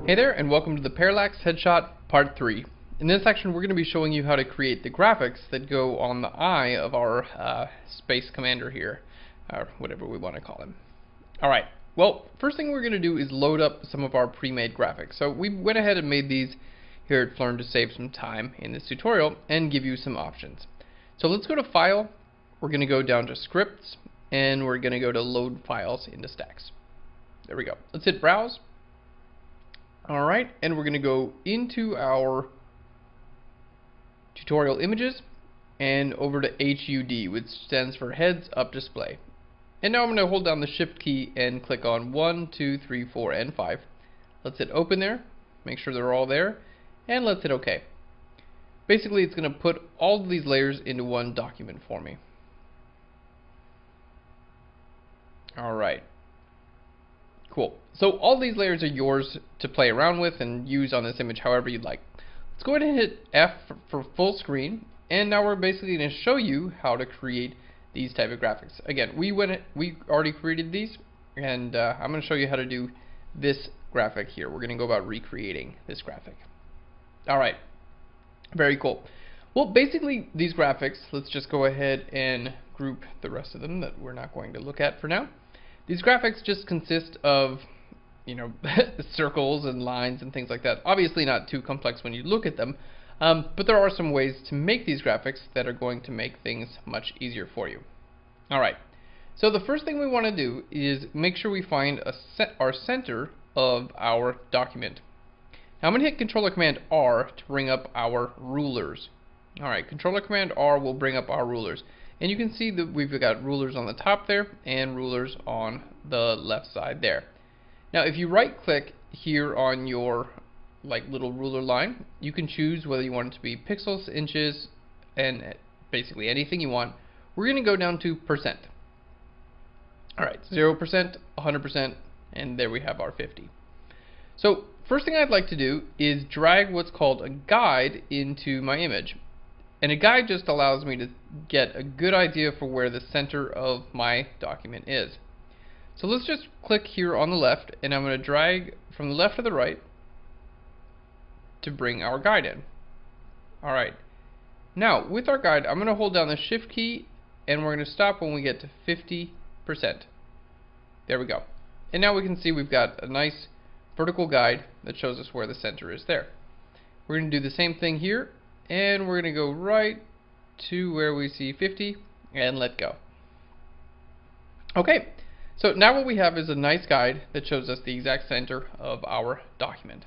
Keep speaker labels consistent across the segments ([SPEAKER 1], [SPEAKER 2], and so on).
[SPEAKER 1] Hey there, and welcome to the Parallax Headshot Part 3. In this section, we're going to be showing you how to create the graphics that go on the eye of our space commander here, or whatever we want to call him. Alright, well, first thing we're going to do is load up some of our pre-made graphics. So we went ahead and made these here at Phlearn to save some time in this tutorial and give you some options. So let's go to File, we're going to go down to Scripts, and we're going to go to Load Files into Stacks. There we go. Let's hit Browse. Alright, and we're going to go into our tutorial images and over to HUD, which stands for Heads Up Display. And now I'm going to hold down the Shift key and click on 1, 2, 3, 4, and 5. Let's hit Open there, make sure they're all there, and let's hit OK. Basically, it's going to put all of these layers into one document for me. Alright. Cool. So all these layers are yours to play around with and use on this image however you'd like. Let's go ahead and hit F for full screen, and now we're basically going to show you how to create these type of graphics. Again, we already created these, and I'm going to show you how to do this graphic here. We're going to go about recreating this graphic. Alright, very cool. Well, basically these graphics, let's just go ahead and group the rest of them that we're not going to look at for now. These graphics just consist of, circles and lines and things like that. Obviously not too complex when you look at them, but there are some ways to make these graphics that are going to make things much easier for you. Alright, so the first thing we want to do is make sure we find our center of our document. Now I'm going to hit Control-Command-R to bring up our rulers. Alright, Control-Command-R will bring up our rulers. And you can see that we've got rulers on the top there and rulers on the left side there. Now if you right click here on your little ruler line, you can choose whether you want it to be pixels, inches, and basically anything you want. We're going to go down to percent. Alright, 0%, 100%, and there we have our 50. So first thing I'd like to do is drag what's called a guide into my image. And a guide just allows me to get a good idea for where the center of my document is. So let's just click here on the left, and I'm going to drag from the left to the right to bring our guide in. Alright, now with our guide I'm going to hold down the Shift key, and we're going to stop when we get to 50%. There we go. And now we can see we've got a nice vertical guide that shows us where the center is there. We're going to do the same thing here, and we're going to go right to where we see 50 and let go. Okay, so now what we have is a nice guide that shows us the exact center of our document.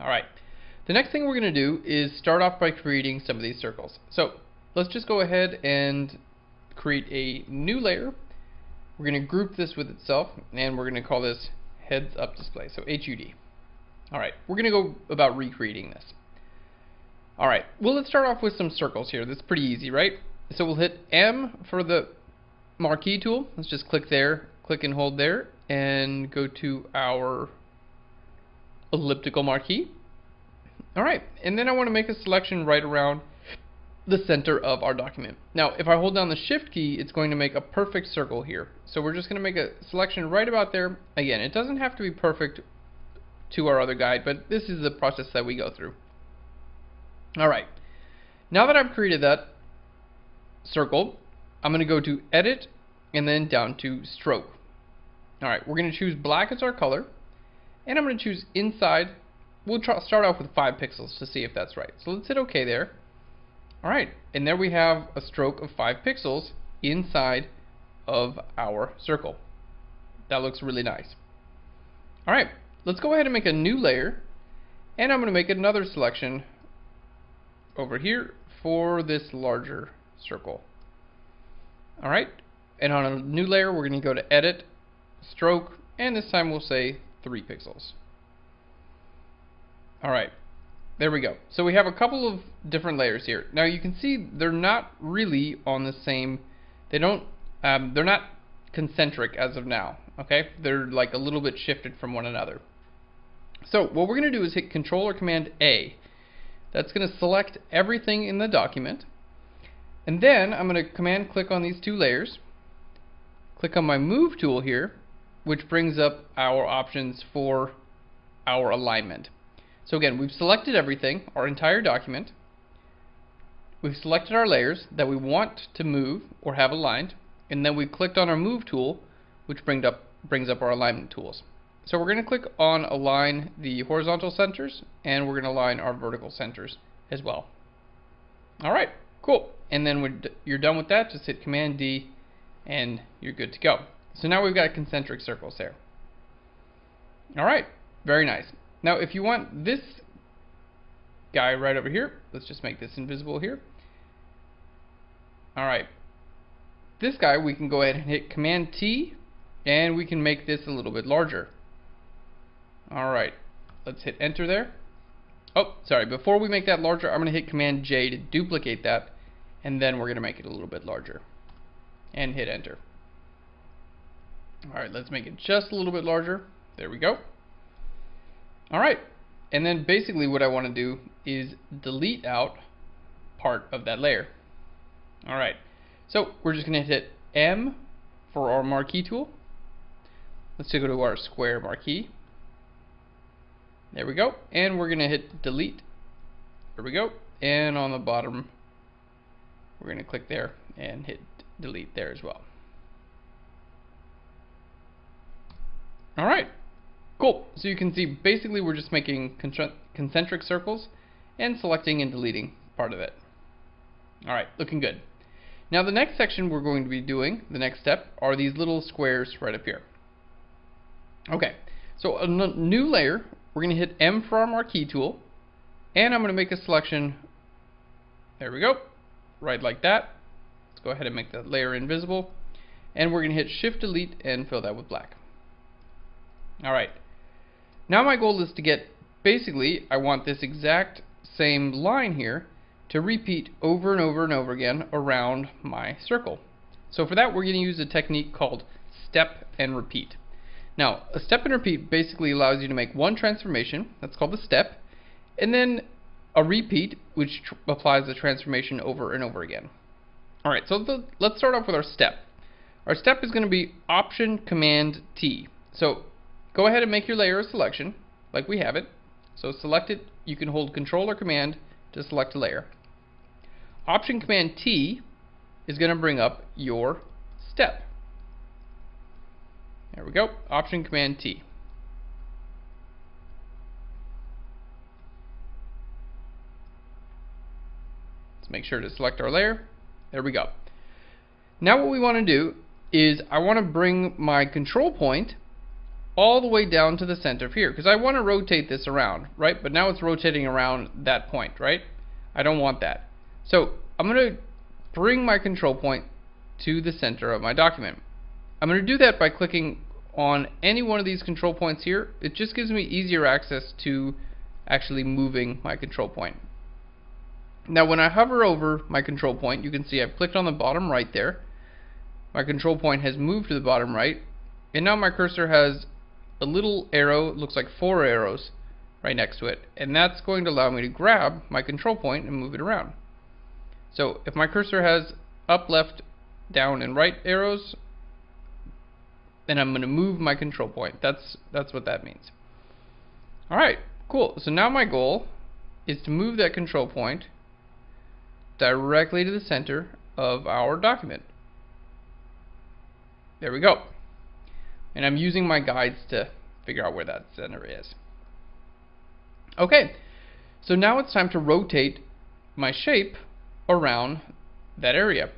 [SPEAKER 1] Alright, the next thing we're going to do is start off by creating some of these circles. So let's just go ahead and create a new layer. We're going to group this with itself, and we're going to call this Heads Up Display, so HUD. Alright, we're going to go about recreating this. Alright, well let's start off with some circles here. That's pretty easy, right? So we'll hit M for the marquee tool. Let's just click there, click and hold there, and go to our elliptical marquee. Alright, and then I want to make a selection right around the center of our document. Now, if I hold down the Shift key, it's going to make a perfect circle here. So we're just going to make a selection right about there. Again, it doesn't have to be perfect to our other guide, but this is the process that we go through. Alright, now that I've created that circle, I'm going to go to Edit and then down to Stroke. Alright, we're going to choose black as our color, and I'm going to choose inside. We'll start off with 5 pixels to see if that's right. So let's hit OK there. Alright, and there we have a stroke of 5 pixels inside of our circle. That looks really nice. Alright, let's go ahead and make a new layer, and I'm going to make another selection over here for this larger circle. Alright, and on a new layer we're going to go to Edit, Stroke, and this time we'll say 3 pixels. Alright, there we go. So we have a couple of different layers here. Now you can see they're not really on the same, they're not concentric as of now, okay? They're like a little bit shifted from one another. So what we're going to do is hit Control or Command A. That's going to select everything in the document, and then I'm going to command click on these two layers, click on my move tool here, which brings up our options for our alignment. So again, we've selected everything, our entire document. We've selected our layers that we want to move or have aligned, and then we clicked on our Move tool, which brings up our alignment tools. So we're going to click on Align the horizontal centers, and we're going to align our vertical centers as well. Alright, cool. And then you're done with that, just hit Command D, and you're good to go. So now we've got concentric circles there. Alright, very nice. Now if you want this guy right over here, let's just make this invisible here. Alright, this guy we can go ahead and hit Command T, and we can make this a little bit larger. Alright, let's hit enter there. Oh, sorry, before we make that larger, I'm going to hit Command J to duplicate that, and then we're going to make it a little bit larger. And hit enter. Alright, let's make it just a little bit larger. There we go. Alright, and then basically what I want to do is delete out part of that layer. Alright, so we're just going to hit M for our marquee tool. Let's go to our square marquee. There we go, and we're going to hit delete. There we go, and on the bottom we're going to click there and hit delete there as well. Alright, cool. So you can see basically we're just making concentric circles and selecting and deleting part of it. Alright, looking good. Now the next section we're going to be doing, the next step, are these little squares right up here. Okay, so a new layer, we're going to hit M for our marquee tool, and I'm going to make a selection, there we go, right like that. Let's go ahead and make that layer invisible, and we're going to hit Shift Delete and fill that with black. Alright, now my goal is to get, basically, I want this exact same line here to repeat over and over and over again around my circle. So for that we're going to use a technique called step and repeat. Now, a step and repeat basically allows you to make one transformation, that's called the step, and then a repeat, which applies the transformation over and over again. Alright, so let's start off with our step. Our step is going to be Option Command T. So go ahead and make your layer a selection, like we have it. So select it, you can hold Control or Command to select a layer. Option Command T is going to bring up your step. There we go, Option Command T. Let's make sure to select our layer. There we go. Now what we want to do is I want to bring my control point all the way down to the center of here, because I want to rotate this around, right? But now it's rotating around that point, right? I don't want that. So I'm going to bring my control point to the center of my document. I'm going to do that by clicking on any one of these control points here. It just gives me easier access to actually moving my control point. Now when I hover over my control point, you can see I've clicked on the bottom right there. My control point has moved to the bottom right, and now my cursor has a little arrow, it looks like 4 arrows right next to it, and that's going to allow me to grab my control point and move it around. So if my cursor has up, left, down, and right arrows, then I'm going to move my control point. That's what that means. Alright, cool. So now my goal is to move that control point directly to the center of our document. There we go. And I'm using my guides to figure out where that center is. Okay, so now it's time to rotate my shape around that area.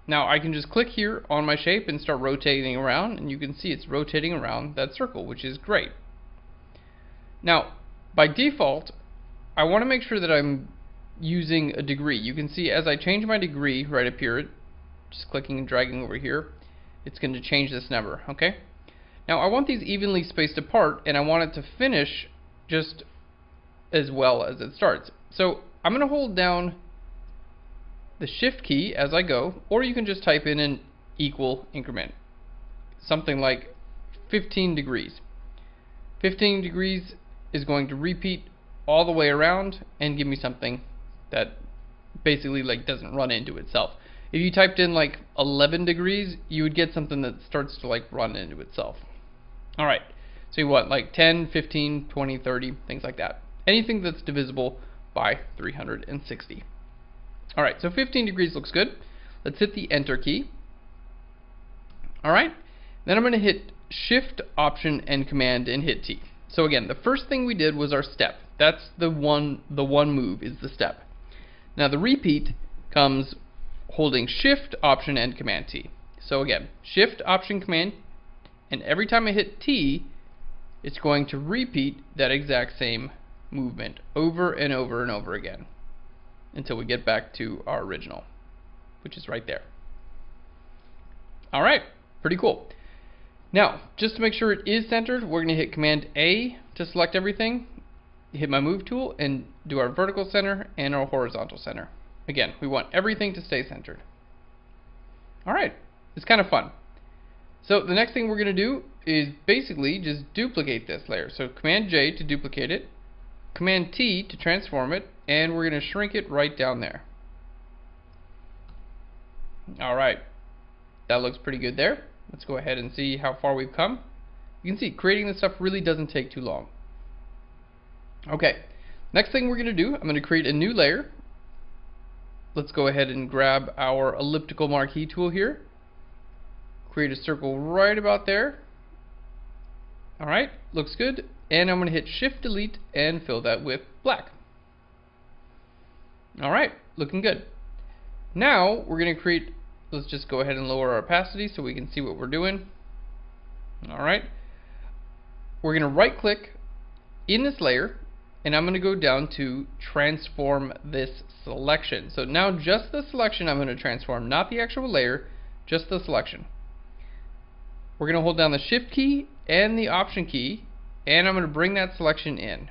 [SPEAKER 1] Now I can just click here on my shape and start rotating around, and you can see it's rotating around that circle, which is great. Now by default I want to make sure that I'm using a degree. You can see as I change my degree right up here, just clicking and dragging over here, it's going to change this number. Okay, now I want these evenly spaced apart, and I want it to finish just as well as it starts. So I'm going to hold down the Shift key as I go, or you can just type in an equal increment, something like 15 degrees. 15 degrees is going to repeat all the way around and give me something that basically like doesn't run into itself. If you typed in like 11 degrees, you would get something that starts to like run into itself. Alright, So you want like 10, 15, 20, 30, things like that. Anything that's divisible by 360. Alright, so 15 degrees looks good. Let's hit the Enter key. Alright, then I'm going to hit Shift, Option, and Command and hit T. So again, the first thing we did was our step. That's the one move is the step. Now the repeat comes holding Shift, Option, and Command T. So again, Shift, Option, Command, and every time I hit T, it's going to repeat that exact same movement over and over and over again until we get back to our original, which is right there. Alright, pretty cool. Now, just to make sure it is centered, we're going to hit Command A to select everything, hit my Move tool, and do our vertical center and our horizontal center. Again, we want everything to stay centered. Alright, it's kind of fun. So the next thing we're going to do is basically just duplicate this layer. So Command J to duplicate it, Command T to transform it, and we're going to shrink it right down there. Alright, that looks pretty good there. Let's go ahead and see how far we've come. You can see creating this stuff really doesn't take too long. Okay, next thing we're going to do, I'm going to create a new layer. Let's go ahead and grab our elliptical marquee tool here. Create a circle right about there. Alright, looks good. And I'm going to hit Shift Delete and fill that with black. Alright, looking good. Now we're going to create, let's just go ahead and lower our opacity so we can see what we're doing. Alright, we're going to right click in this layer and I'm going to go down to transform this selection. So now just the selection I'm going to transform, not the actual layer, just the selection. We're going to hold down the Shift key and the Option key, and I'm going to bring that selection in.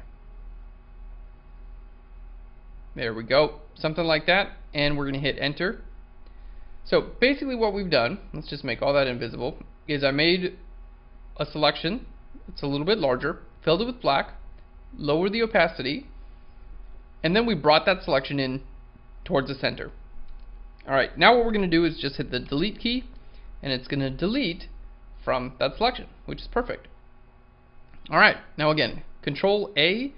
[SPEAKER 1] There we go, something like that, and we're going to hit Enter. So basically what we've done, let's just make all that invisible, is I made a selection. It's a little bit larger, filled it with black, lowered the opacity, and then we brought that selection in towards the center. Alright, now what we're going to do is just hit the Delete key, and it's going to delete from that selection, which is perfect. Alright, now again, Control A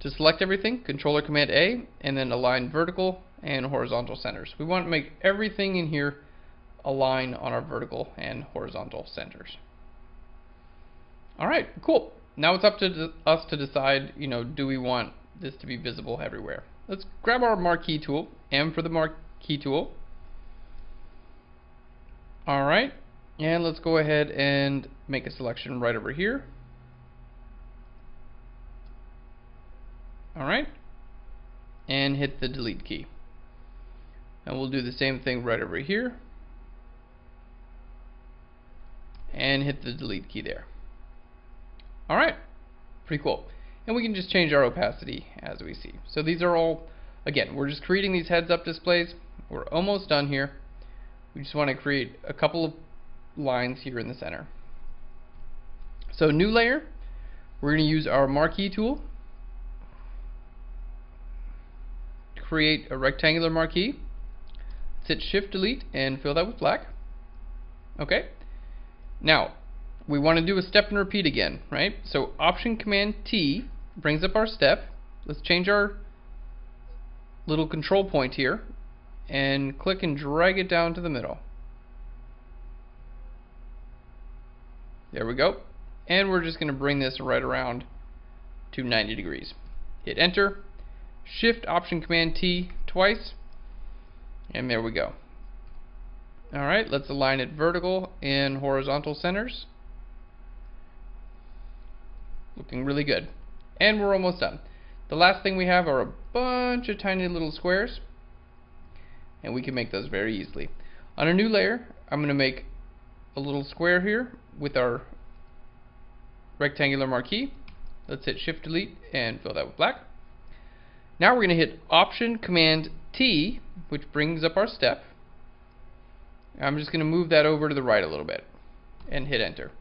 [SPEAKER 1] to select everything, Control or Command A, and then align vertical and horizontal centers. We want to make everything in here align on our vertical and horizontal centers. Alright, cool. Now it's up to us to decide, do we want this to be visible everywhere. Let's grab our marquee tool, M for the marquee tool. Alright, and let's go ahead and make a selection right over here. Alright, and hit the Delete key. And we'll do the same thing right over here. And hit the Delete key there. Alright, pretty cool. And we can just change our opacity as we see. So these are all, again, we're just creating these heads-up displays. We're almost done here. We just want to create a couple of lines here in the center. So new layer, we're going to use our marquee tool to create a rectangular marquee. Let's hit Shift Delete and fill that with black. Okay. Now we want to do a step and repeat again, right? So Option Command T brings up our step. Let's change our little control point here and click and drag it down to the middle. There we go. And we're just going to bring this right around to 90 degrees. Hit Enter, Shift Option Command T twice, and there we go. Alright, let's align it vertical and horizontal centers. Looking really good. And we're almost done. The last thing we have are a bunch of tiny little squares, and we can make those very easily. On a new layer, I'm going to make a little square here with our rectangular marquee. Let's hit Shift Delete and fill that with black. Now we're going to hit Option Command T, which brings up our step. I'm just going to move that over to the right a little bit and hit Enter.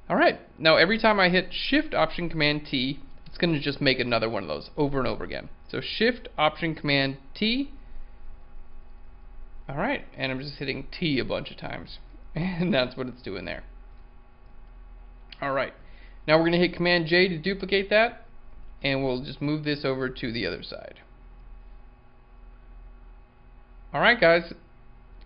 [SPEAKER 1] Alright, now every time I hit Shift Option Command T, it's going to just make another one of those over and over again. So Shift Option Command T. Alright, and I'm just hitting T a bunch of times. And that's what it's doing there. Alright, Now we're going to hit Command J to duplicate that, and we'll just move this over to the other side. Alright guys,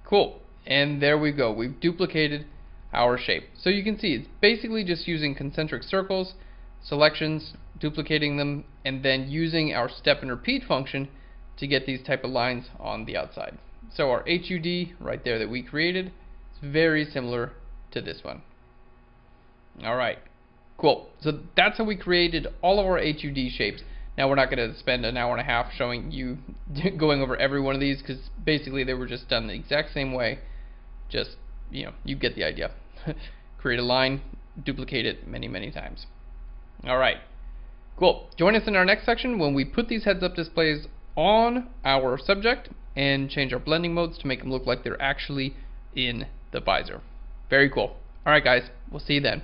[SPEAKER 1] cool. And there we go. We've duplicated our shape. So you can see it's basically just using concentric circles, selections, duplicating them, and then using our step and repeat function to get these type of lines on the outside. So our HUD right there that we created is very similar to this one. Alright, cool. So that's how we created all of our HUD shapes. Now we're not going to spend an hour and a half showing you going over every one of these, because basically they were just done the exact same way. Just, you get the idea. Create a line, duplicate it many times. Alright, cool. Join us in our next section when we put these heads-up displays on our subject and change our blending modes to make them look like they're actually in the visor. Very cool. Alright guys, we'll see you then.